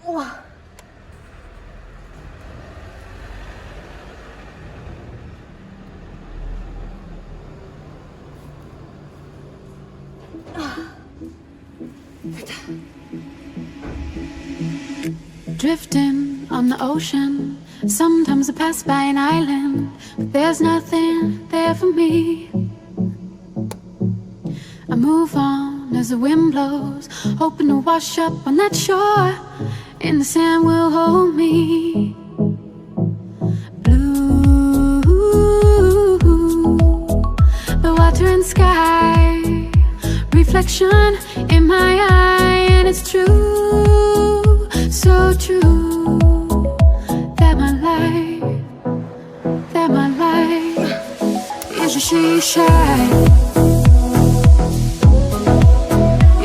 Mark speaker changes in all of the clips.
Speaker 1: 우와.
Speaker 2: Drifting on the ocean, sometimes I pass by an island, but there's nothing there for me. I move on as the wind blows, hoping to wash up on that shore, and the sand will hold me. Blue, the water and sky, reflection in my eye, and it's true, so true, that my life is a seashine.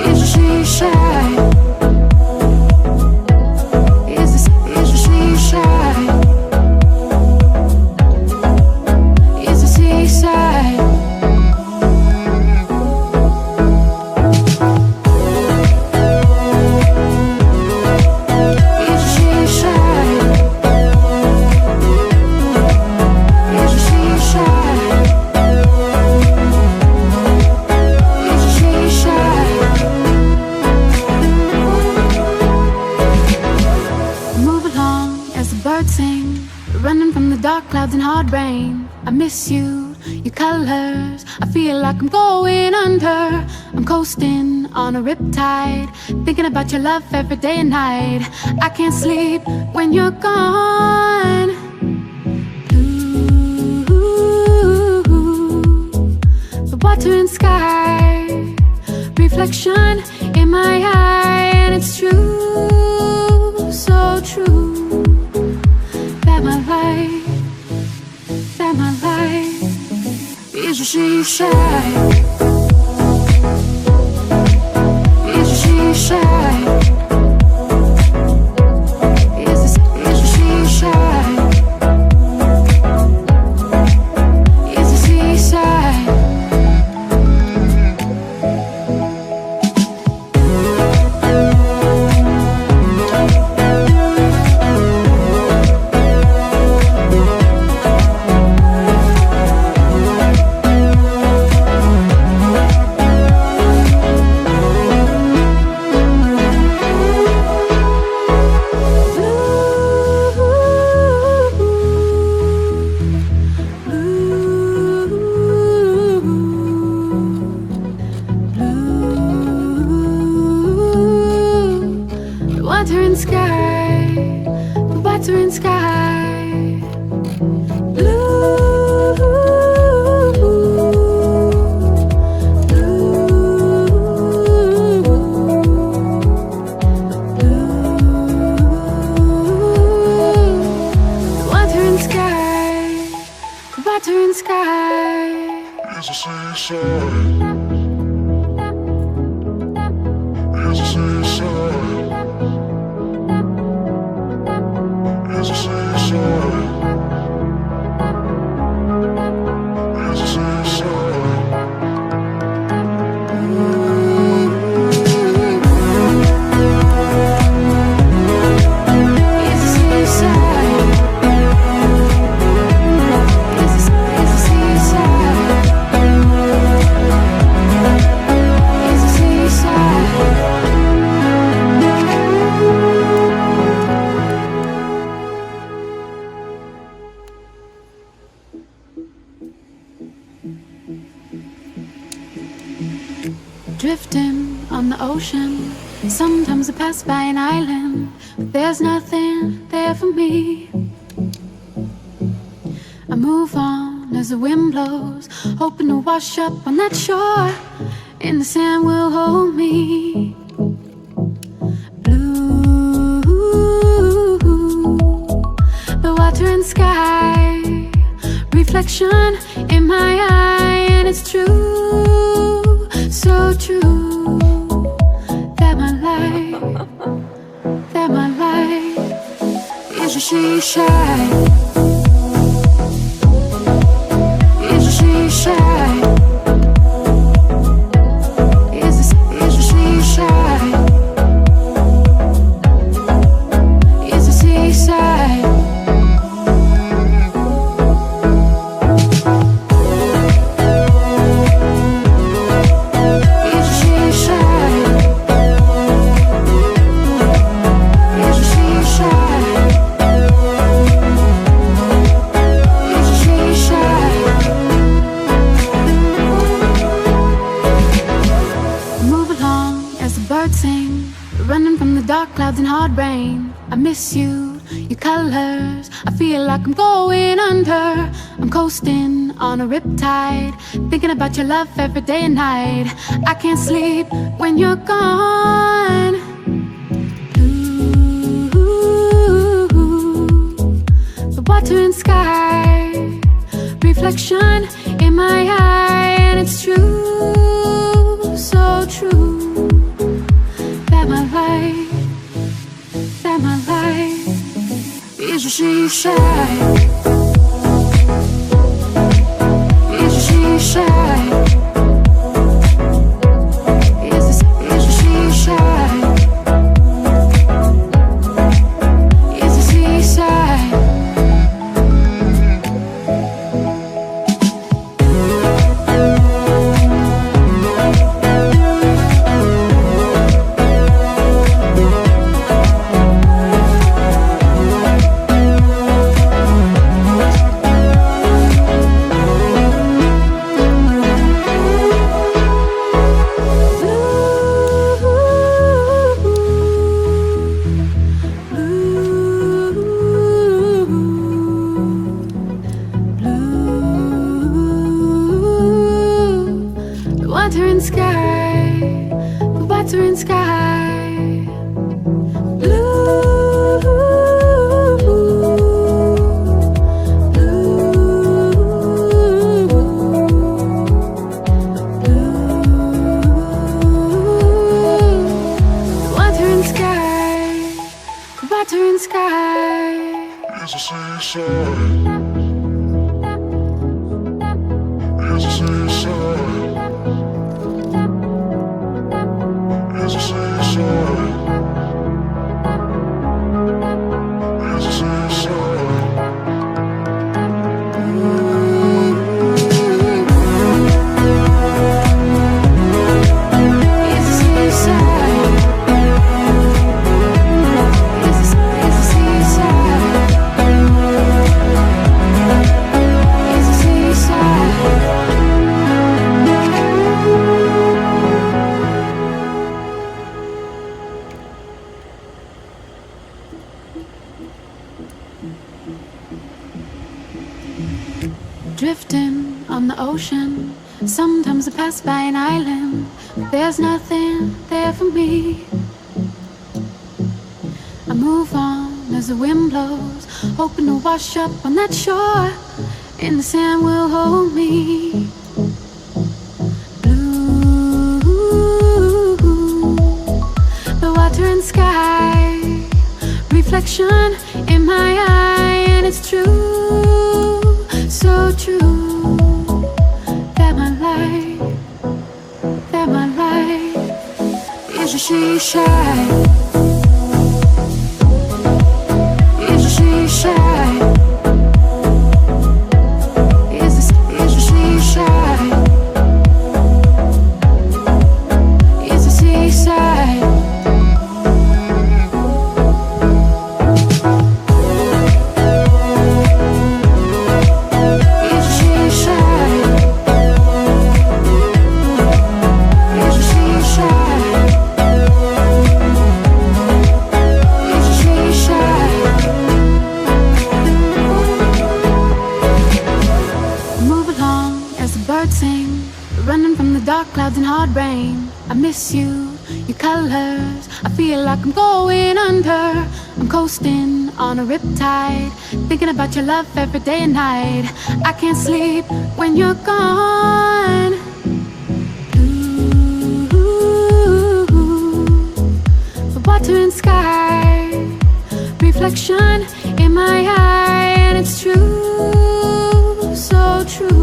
Speaker 2: Is a seashine. Is a seashine. Is a seaside. Running from the dark clouds and hard rain. I miss you, your colors. I feel like I'm going under. I'm coasting on a riptide, thinking about your love every day and night. I can't sleep when you're gone. Blue, the water and sky, reflection in my eye, and it's true, so true. That my life is a seashine. Is a seashine. Is a seashine. Is a seaside. Drifting on the ocean. Sometimes I pass by an island, but there's nothing there for me. I move on as the wind blows, hoping to wash up on that shore, and the sand will hold me. Blue, the water and sky, reflection in my eye, and it's true, so true, that my life is a she shy. Clouds and hard rain, I miss you, your colors. I feel like I'm going under. I'm coasting on a riptide, thinking about your love every day and night. I can't sleep when you're gone. Ooh, the water and sky, reflection in my eye, and it's true, so true, that my life is a she shy. Is a she shy. Is a she shy. Is a seaside. Drifting on the ocean. Sometimes I pass by an island, but there's nothing there for me. I move on as the wind blows, hoping to wash up on that shore, and the sand will hold me. Blue, the water and sky, reflection in my eye, and it's true, so true, that my life is a she shy. Is a she shy. Is a she shy. Is a seaside. Is a she shy. Is a she the dark clouds and hard rain. I miss you, your colors. I feel like I'm going under. I'm coasting on a riptide, thinking about your love every day and night. I can't sleep when you're gone. Ooh, the water and sky, reflection in my eye, and it's true, so true.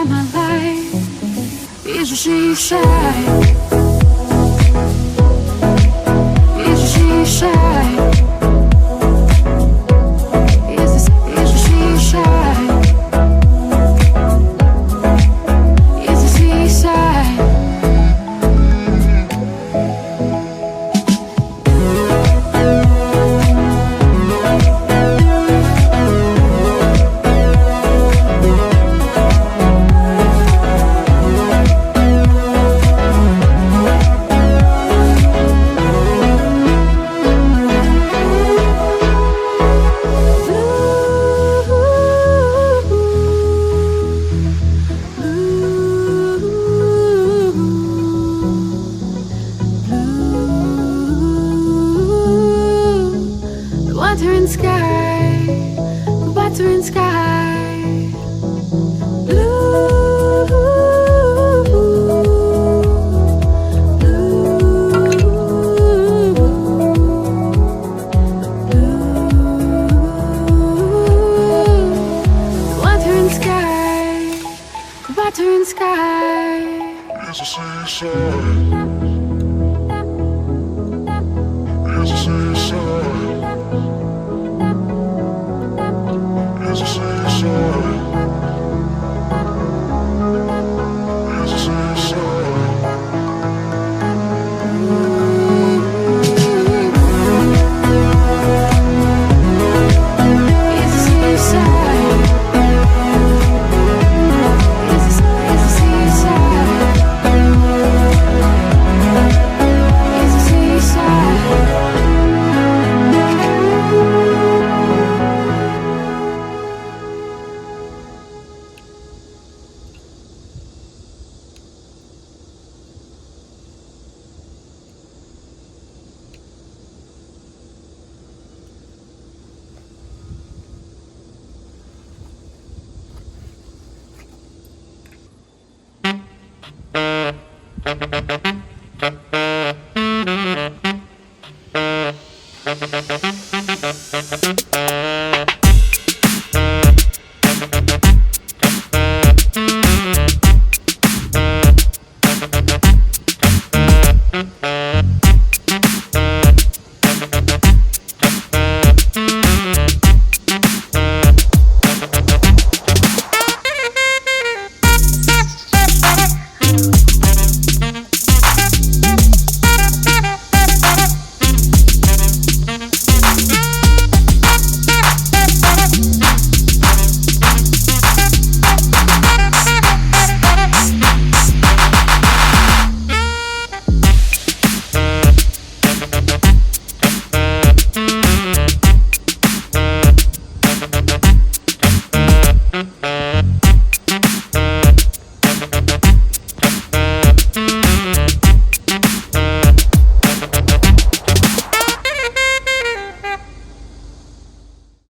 Speaker 2: My life is a seaside. Is a seaside. Is a seaside. Is a seaside.